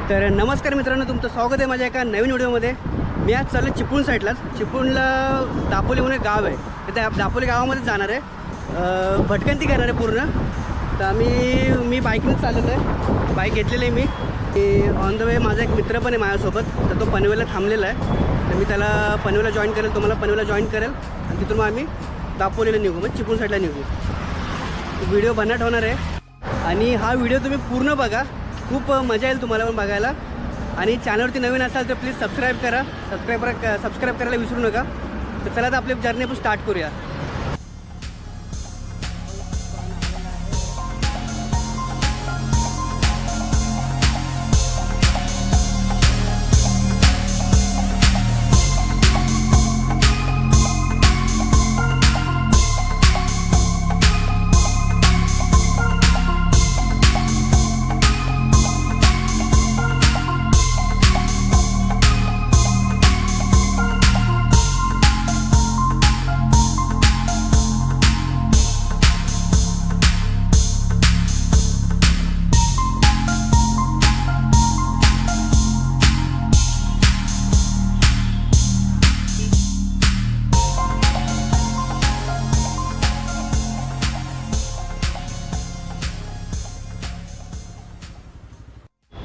तर नमस्कार मित्रांनो, तुमचं स्वागत आहे माझ्या एका नवीन व्हिडिओमध्ये. मी आज चाललो चिपळूण साईडलाच. चिपळूणला दापोली म्हणून एक गाव आहे, तर त्या दापोली गावामध्येच जाणार आहे. भटकंती करणार आहे पूर्ण. तर मी बाईकनेच चाललेलो आहे, बाईक घेतलेली आहे मी. ऑन द वे माझा एक मित्र पण आहे माझ्यासोबत, तर तो पनवेलला थांबलेला आहे. तर मी त्याला पनवेलला जॉईन करेल, तो मला पनवेलला जॉईन करेल आणि तिथून मग आम्ही दापोलीला निघू, मग चिपळूण साईडला निघू. व्हिडिओ भन्नाट होणार आहे आणि हा व्हिडिओ तुम्ही पूर्ण बघा, खूप मजा येईल तुम्हाला पण बघायला. आणि चॅनलवरती नवीन असाल तर प्लीज सबस्क्राईब करा, सबस्क्राईब करायला विसरू नका. तर चला, तर आपली जर्नी आपण स्टार्ट करूया.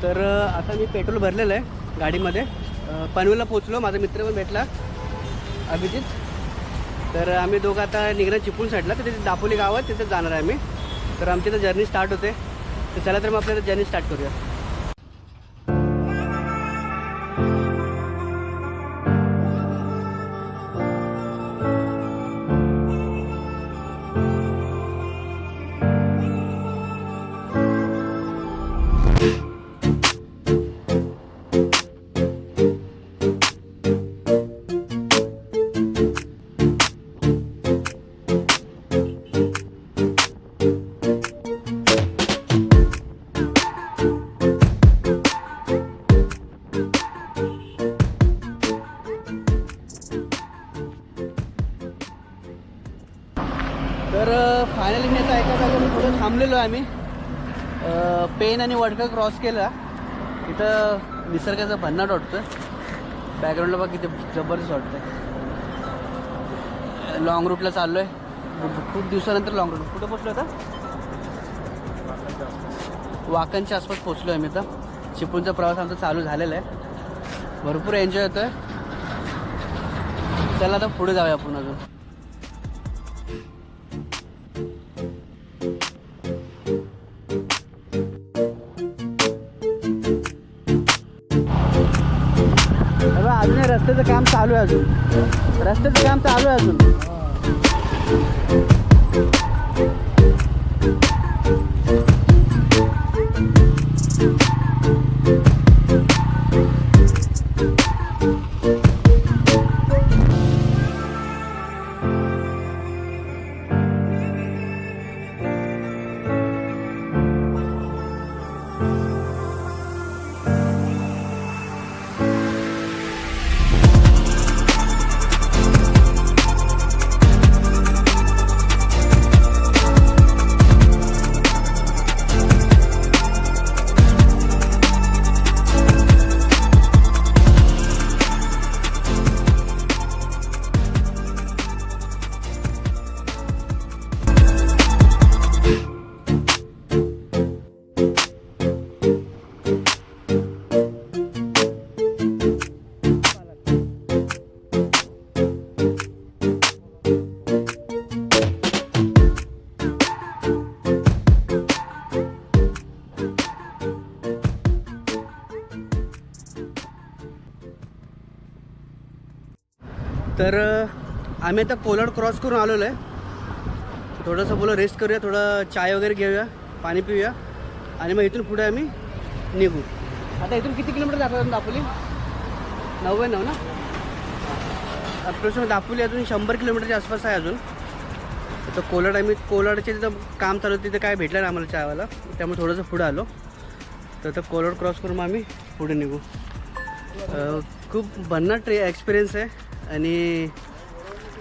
तर आता मी पेट्रोल भरलेलं आहे गाडीमध्ये. पनवेलला पोचलो, माझा मित्र पण भेटला, अभिजित. तर आम्ही दोघं आता निघणार चिपळूण साईडला. तर तिथे दापोली गाव आहे, तिथे जाणार आहे आम्ही. तर आमची तर जर्नी स्टार्ट होते. तर चला, तर मग आपल्याला जर्नी स्टार्ट करूया. तर फायनली मी आता एका जागेवर थोडं थांबलेलो आहे आम्ही. पेन आणि वडका क्रॉस केला. इथं निसर्गाचा भन्नाट वाटतोय. बॅकग्राऊंडला बघा किती जबरदस्त वाटतंय. लॉंग रूटला चाललो आहे, खूप दिवसानंतर लॉंग रूट. कुठं पोचलो आता? वाकणच्या आसपास पोचलो आहे मी. आता चिपळूणचा प्रवास आमचा चालू झालेला आहे. भरपूर एन्जॉय होतो आहे. चला, आता पुढे जाऊया आपण अजून. अजून रस्त्याचं काम चालू आहे, रस्त्याचं काम चालू आहे अजून. तर आम्ही आता कोलाड क्रॉस करून आलेलो आहे. थोडंसं बोला रेस्ट करूया, थोडं चाय वगैरे घेऊया, पाणी पिऊया आणि मग इथून पुढे आम्ही निघू. आता इथून किती किलोमीटर जातो दापोली? 99 ना अप्रॉक्सिमेट. दापोली अजून 100 किलोमीटरच्या आसपास आहे अजून. तर कोलाडचे तिथं काम चालू होतं, तिथं काय भेटलं नाही आम्हाला चायवाला, त्यामुळे थोडंसं पुढं आलो. तर आता कोलाड क्रॉस करून आम्ही पुढे निघू. खूप भन्नाट एक्सपिरियन्स आहे आणि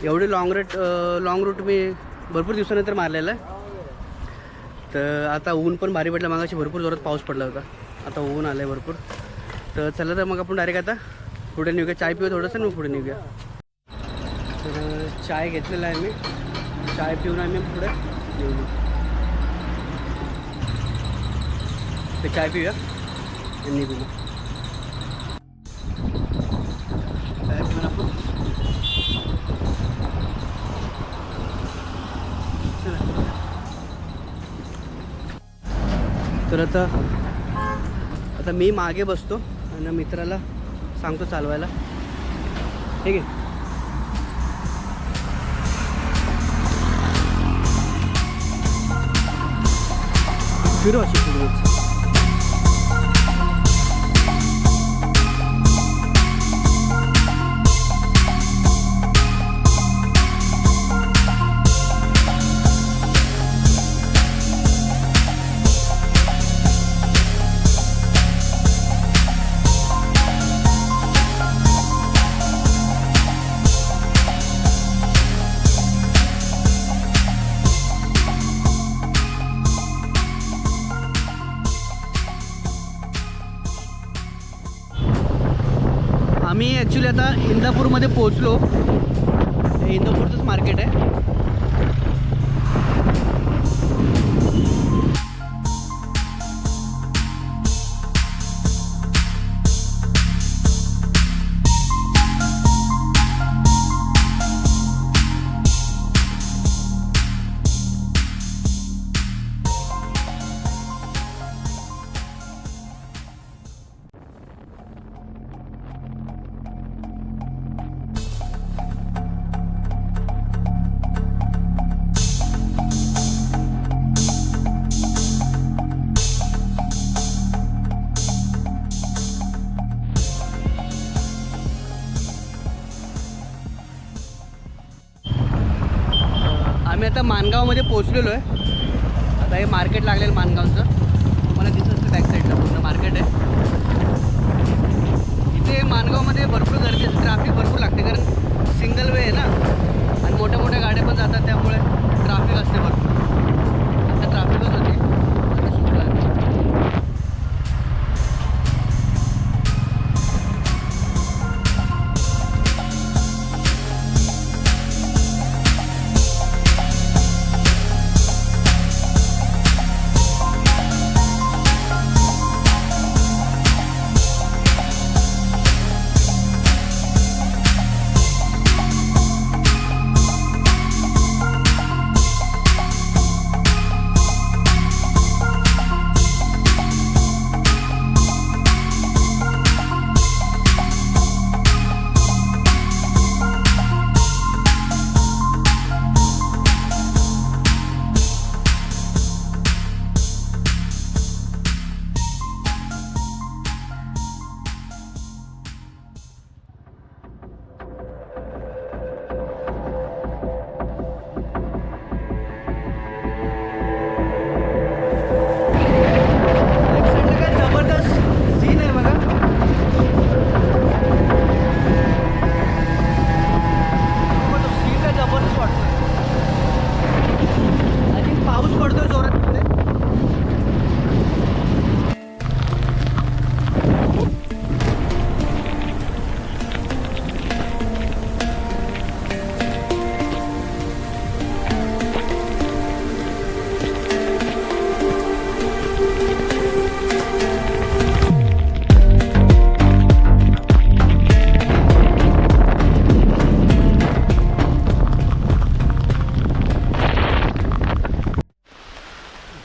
एवढे लॉंग रूट मी भरपूर दिवसानंतर मारलेला आहे. तर आता ऊन पण भारी पडलं. मागाशी भरपूर जोरात पाऊस पडला होता, आता ऊन आलं आहे भरपूर. तर चला तर मग आपण डायरेक्ट आता पुढे निघूया. चाय पिऊ थोडंसं मग पुढे निघूया. तर चाय घेतलेला आहे मी. चाय पिऊन आम्ही पुढे येऊ. ते चाय पिऊया आणि निघू. चाय पिऊन आपण तर आता मी मागे बसतो आणि मित्राला सांगतो चालवायला. ठीक आहे. फिरू अशी फिरवूच. आम्ही ॲक्च्युली आता इंदापूरमध्ये पोहोचलो. हे इंदापूरचंच मार्केट आहे. आम्ही आता माणगावमध्ये पोहोचलेलो आहे. आता हे मार्केट लागलेलं माणगावचं. तुम्हाला दिसत असतं बॅक साईडला पूर्ण मार्केट आहे. इथे माणगावमध्ये भरपूर गर्दी असते. ट्रॅफिक भरपूर लागते कारण सिंगल वे आहे ना आणि मोठ्या मोठ्या गाड्या पण जातात त्यामुळे ट्रॅफिक असते भरपूर. आता ट्रॅफिकच होती.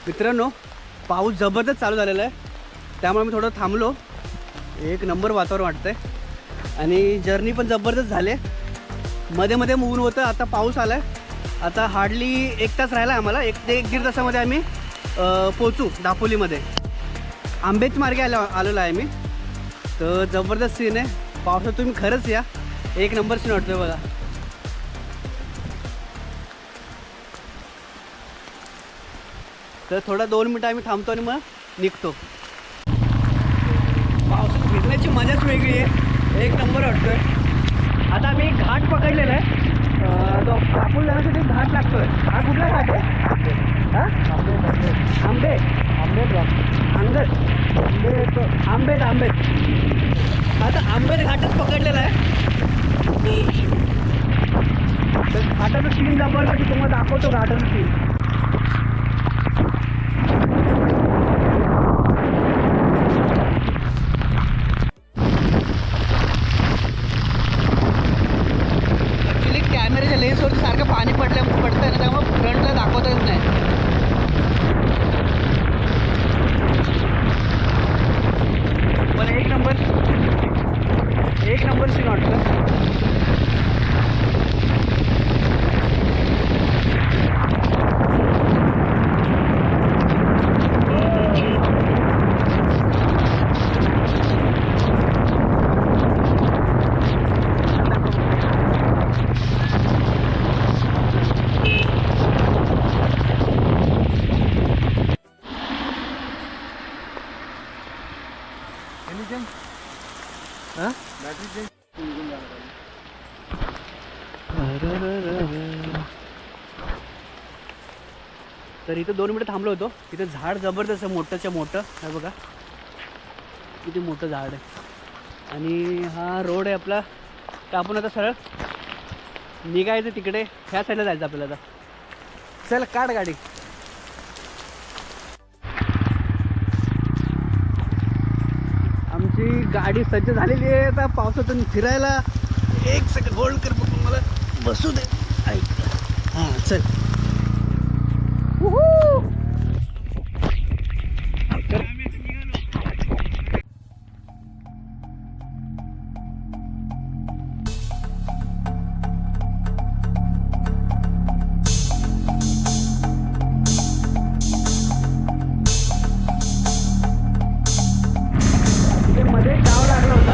मित्रांनो, पाऊस जबरदस्त चालू झालेला आहे त्यामुळे मी थोडं थांबलो. एक नंबर वातावरण वाटतंय आणि जर्नी पण जबरदस्त झाले. मध्ये मध्ये ऊन होतं, आता पाऊस आला आहे. आता हार्डली 1 तास राहिला आहे आम्हाला. 1 ते 1.5 तासामध्ये आम्ही पोचू दापोलीमध्ये. आंबेच मार्गे आलेलो आहे मी. तर जबरदस्त सीन आहे पावसात. तुम्ही खरंच या, एक नंबर सीन वाटतोय बघा. तर थोडा 2 मिनटं आम्ही थांबतो आणि मग निघतो. पावसात भिजण्याची मजाच वेगळी आहे, एक नंबर वाटतोय. आता आम्ही घाट पकडलेला आहे. तो दापोली जाण्यासाठी घाट लागतोय. हा कुठला घाट आहे? हा? आंबे अंगद आंबेत आता आंबेत घाटच पकडलेला आहे. तर घाटाचं सीन जबरदस्त तुम्हाला दाखवतो. घाटाचं सीन ॲक्च्युली कॅमेऱ्याच्या लेन्सवरती सारखं पाणी पडतंय ना, त्यामुळे फ्रंटला दाखवता येत नाही. पण एक नंबर सीन वाटतं. हां तर इथं 2 मिनिटं थांबलो होतो. इथं झाड जबरदस्त आहे, मोठंच्या मोठं आहे बघा. किती मोठं झाड आहे. आणि हा रोड आहे आपला. तर आपण आता सरळ निघायचं तिकडे, ह्या साईडला जायचं आपल्याला. आता चल काढ गाडी. आमची गाडी सज्ज झालेली आहे आता पावसातून फिरायला. एक सेकंड होल्ड कर, बघून मला बसू दे. ऐक हां चल. मध्ये डाव लागला होता.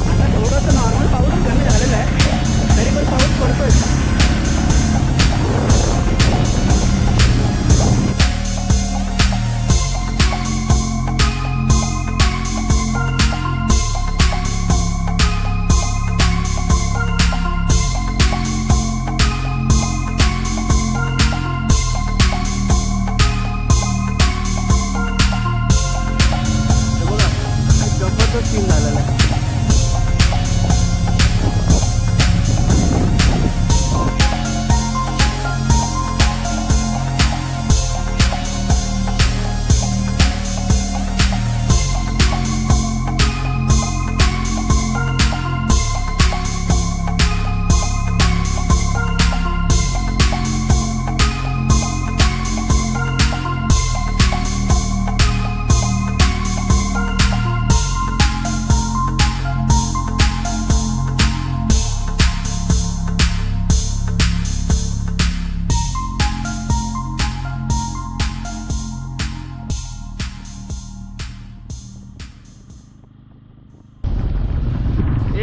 आता थोडंसं नॉर्मल पाऊस कमी झालेला आहे, तरी पण पाऊस पडतोय. सीन झालेला आहे.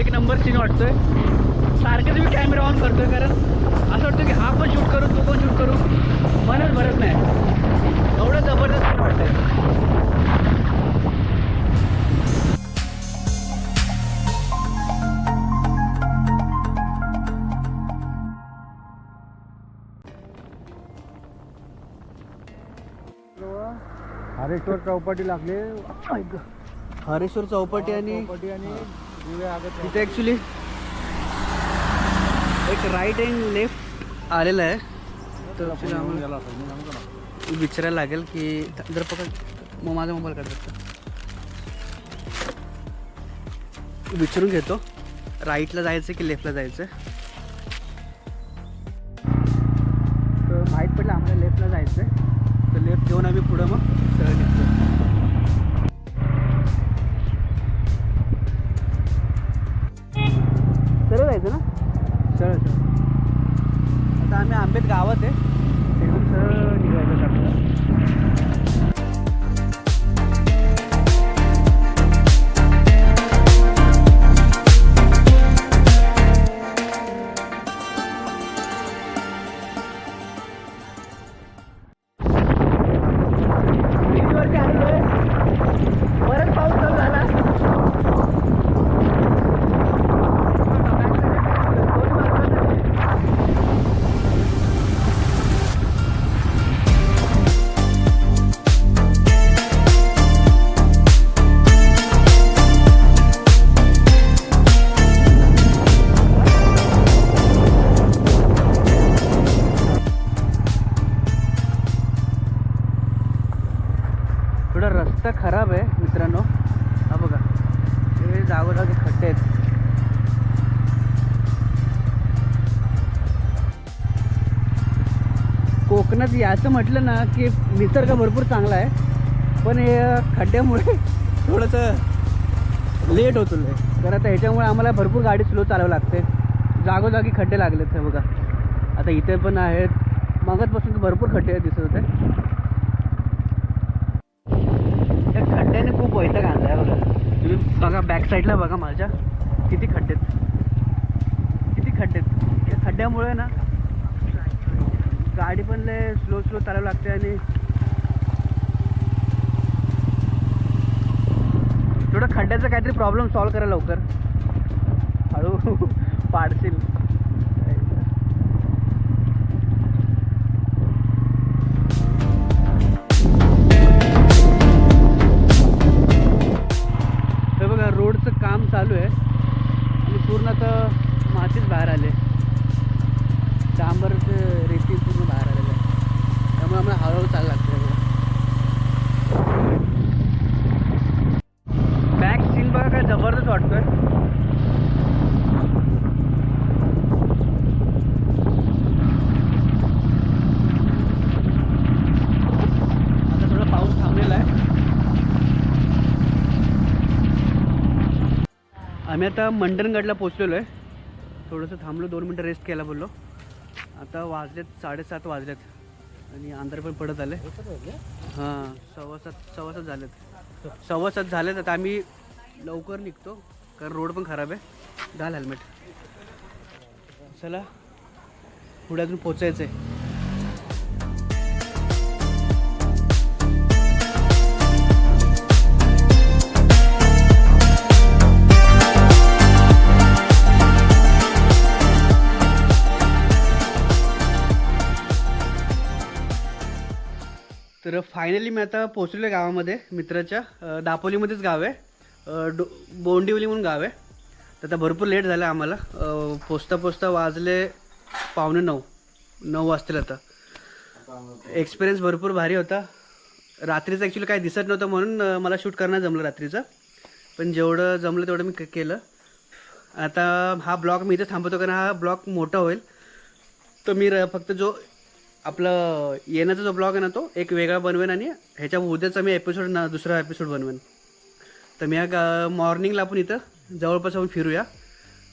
एक नंबर सीन वाटतोय. सारखेच मी कॅमेरा ऑन करतोय, कारण असं वाटतं की हा पण शूट करू, तो पण शूट करू, मनच भरत नाही. एवढं जबरदस्त सीन वाटतंय. हरेश्वर चौपाटी लागले. हरेश्वर चौपाटी आणि तिथे ॲक्च्युली एक राईट अँड लेफ्ट आलेलं आहे. तर ॲक्च्युली आम्हाला विचारायला लागेल की जर पकड मग माझा मोबाईल काढायचा. विचारून घेतो राईटला जायचं की लेफ्टला जायचं. तर माहीत पडलं आम्हाला लेफ्टला जायचं आहे. तर लेफ्ट घेऊन आम्ही पुढं मग सरळ निघतो. सरळ जायचं ना. सरळ आता आम्ही आंबेत गावात आहे, एकदम सरळ निघायचं आपल्याला. परत पाऊस चालू झाला. दोन्ही बाजूला कोकणात याचं म्हटलं ना की निसर्ग भरपूर चांगला आहे, पण हे खड्ड्यामुळे थोडंसं लेट होतो आहे. तर आता ह्याच्यामुळे आम्हाला भरपूर गाडी स्लो चालवावी लागते. जागोजागी खड्डे लागलेत हे बघा. आता इथे पण आहेत, मगाचपासून भरपूर खड्डे दिसत होते. त्या खड्ड्याने खूप वैताग आणला आहे बघा. तुम्ही बघा बॅक साईडला बघा माझ्या किती खड्डे आहेत. या खड्ड्यामुळे ना गाडी पण लय स्लो चालावं लागते आणि थोडं खड्ड्याचा काहीतरी प्रॉब्लेम सॉल्व करा लवकर. हळू पाडशील. हे बघा रोडचं काम चालू आहे आणि पूर्ण आता मातीच बाहेर आले. डांबरचं रेती पूर्ण बाहेर आलेलं आहे, त्यामुळे आम्हाला हळूहळू चालू लागतं. बॅक सीन बघा काय जबरदस्त वाटतोय. आता थोडा पाऊस थांबलेला आहे. आम्ही आता मंडणगडला पोचलेलो आहे. थोडंसं थांबलो, 2 मिनटं रेस्ट केला बोललो. आता वाजलेत 7:30 वाजलेत आणि अंधार पण पडत आले. हां 7:15 झालेत. 7:15 झालेत. आता आम्ही लवकर निघतो कारण रोड पण खराब आहे. घाल हेल्मेट. चला पुढे अजून पोचायचं आहे. तर फायनली मी आता पोचलेलो आहे गावामध्ये मित्राच्या. दापोलीमध्येच गाव आहे, बोंडिवली म्हणून गाव आहे. तर आता भरपूर लेट झालं आम्हाला. पोचता वाजले 8:45 वाजतील. आता एक्सपिरियन्स भरपूर भारी होता. रात्रीचं ॲक्च्युली काही दिसत नव्हतं म्हणून मला शूट करणं जमलं रात्रीचं, पण जेवढं जमलं तेवढं मी केलं. आता हा ब्लॉग मी इथे थांबवतो कारण हा ब्लॉग मोठा होईल. तर मी फक्त जो आपलं येण्याचा जो ब्लॉग आहे ना तो एक वेगळा बनवेन आणि ह्याच्या उद्याचा मी दुसरा एपिसोड बनवेन. तर मी मॉर्निंगला आपण इथं जवळपास आपण फिरूया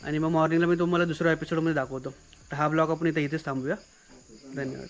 आणि मग मॉर्निंगला मी तुम्हाला दुसऱ्या एपिसोडमध्ये दाखवतो. तर हा ब्लॉग आपण इथेच थांबूया. धन्यवाद.